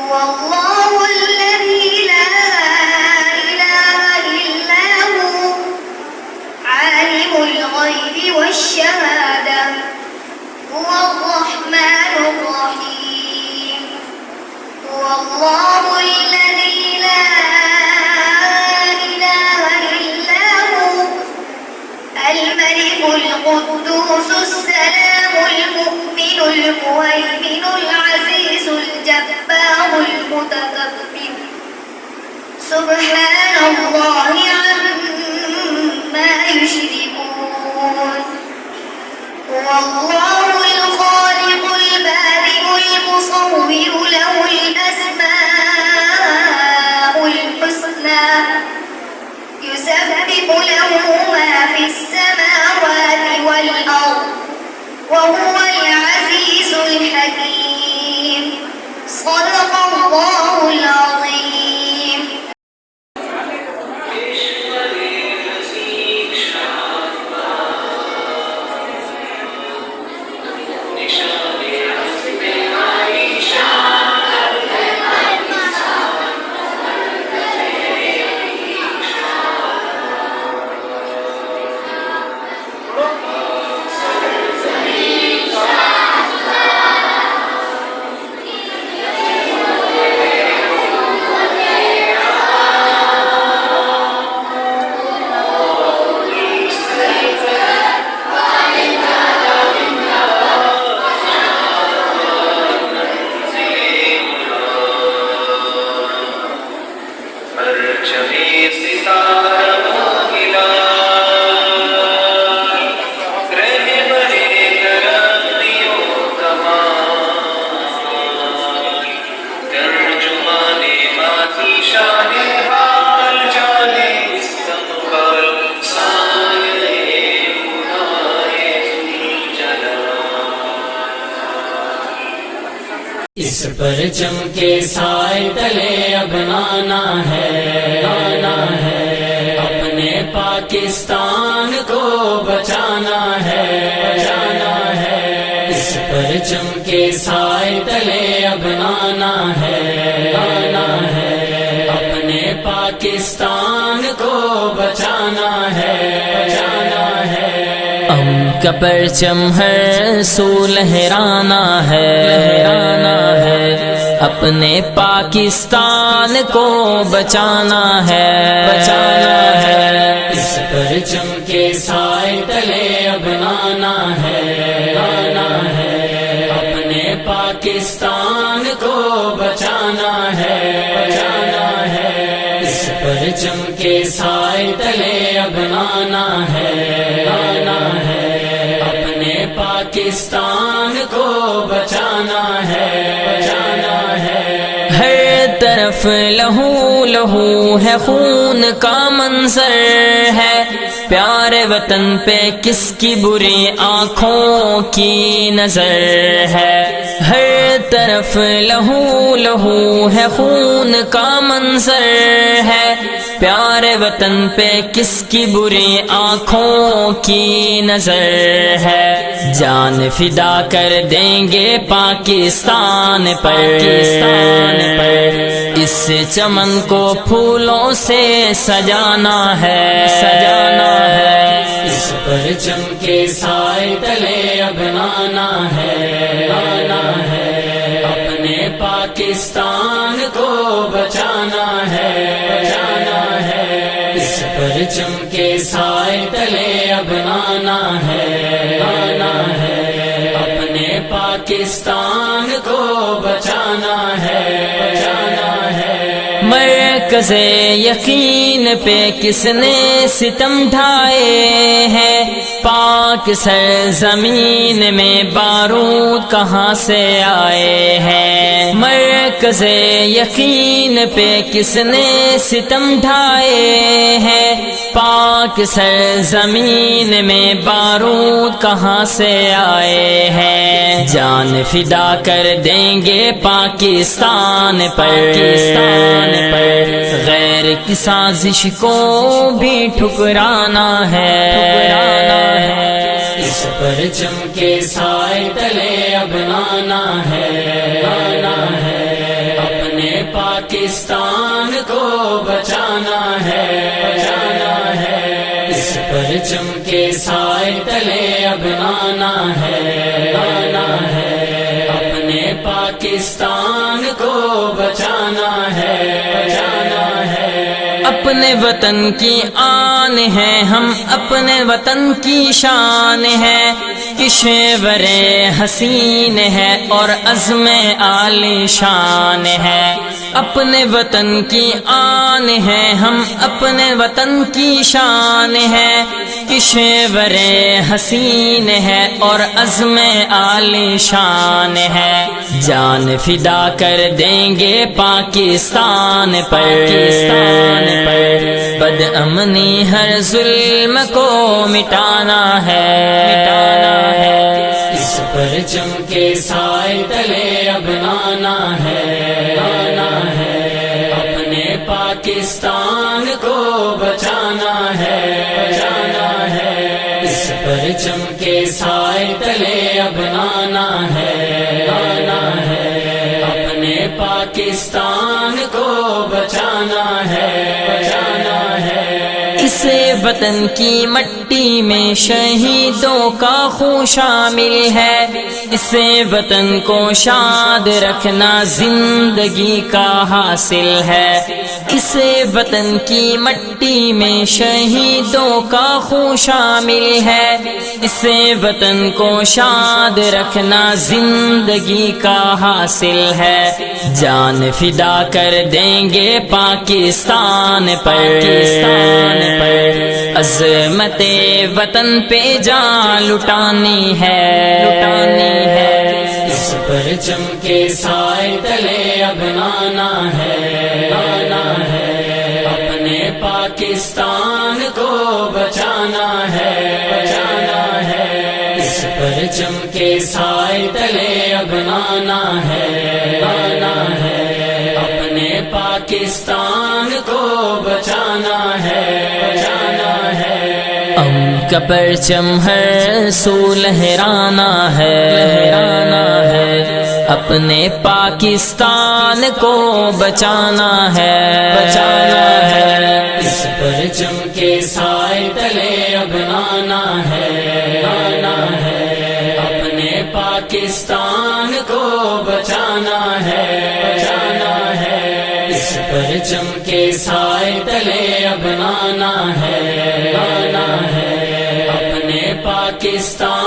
هو الله الذي لا إله إلا هو عالم الغيب والشهادة هو الرحمن الرحيم هو الله الذي لا إله إلا هو الملك القدوس السلام المؤمن المهيمن العزيز الجبار المتكبر سبحان الله عما يشركون هو الله الخالق البارئ المصور له الأسماء الحسنى يسبح له ما في السماوات والأرض وهو العزيز الحكيم صدق الله العظيم. اس پرچم کے سائے تلے اب آنا ہے اپنے پاکستان کو بچانا ہے اس پرچم کے سائے تلے اب آنا ہے اپنے پاکستان کو بچانا ہے کا پرچم ہر سو لہرانا ہے اپنے پاکستان کو بچانا ہے اس پرچم کے سائے تلے اب آنا ہے اپنے پاکستان کو بچانا ہے اس پرچم کے سائے تلے اب آنا ہے پاکستان کو بچانا ہے ہر طرف لہو لہو ہے خون کا منظر ہے پیارے وطن پہ کس کی بری آنکھوں کی نظر ہے ہر طرف لہو لہو ہے خون کا منظر ہے پیارے وطن پہ کس کی بری آنکھوں کی نظر ہے جان فدا کر دیں گے پاکستان پر اس چمن کو پھولوں سے سجانا ہے اس پرچم کے سائے تلے اب آنا ہے اپنے پاکستان کو بچانا ہے اس پرچم کے سائے تلے اب آنا ہے اپنے پاکستان کو بچانا ہے مرکز یقین پہ کس نے ستم ڈھائے ہیں پاک سرزمین میں بارود کہاں سے آئے ہیں مرکز یقین پہ کس نے ستم ڈھائے ہیں پاک سرزمین میں بارود کہاں سے آئے ہیں جان فدا کر دیں گے پاکستان پر غیر کی سازش کو بھی ٹھکرانا ہے اس پرچم کے سائے تلے اب آنا ہے اپنے پاکستان کو بچانا ہے، بچانا ہے، اس پرچم کے سائے تلے اب آنا ہے، آنا ہے، اپنے پاکستان کو بچانا ہے، بچانا ہے، اپنے وطن کی آن ہے ہم، اپنے وطن کی شان ہے، کشور حسین ہے اور عزم عالی شان ہے، اپنے وطن کی آن ہے ہم، اپنے وطن کی شان ہے، کشور حسین ہے اور عزم عالی شان ہے، جان فدا کر دیں گے پاکستان پر، بد امنی ہر ظلم کو مٹانا ہے، مٹانا ہے، اس پرچم کے سائے تلے اب آنا ہے، آنا ہے، اپنے پاکستان کو بچانا ہے، بچانا ہے، اس پرچم کے سائے تلے اب آنا ہے، آنا ہے، اپنے پاکستان کو بچانا ہے، بچانا ہے، اس وطن کی مٹی میں شہیدوں کا خون شامل ہے، اس وطن کو شاد رکھنا زندگی کا حاصل ہے، اس وطن کی مٹی میں شہیدوں کا خون شامل ہے، اس وطن کو شاد رکھنا زندگی کا حاصل ہے، جان فدا کر دیں گے پاکستان پر، عظمت وطن پہ جان لٹانی ہے، لٹانی ہے، اس پرچم کے سائے تلے اب آنا ہے، آنا ہے، اپنے پاکستان کو بچانا ہے، بچانا ہے، اس پرچم کے سائے تلے اب آنا ہے، آنا ہے، اپنے پاکستان کو بچانا ہے، بچانا ہے، کا پرچم ہر سو لہرانا ہے، لہرانا ہے، اپنے پاکستان کو بچانا ہے، بچانا ہے، اس پرچم کے سائے تلے اب آنا ہے، آنا ہے، اپنے پاکستان کو بچانا ہے، بچانا ہے، اس پرچم کے سائے تلے اب آنا ہے، آنا ہے، اپنے پاکستان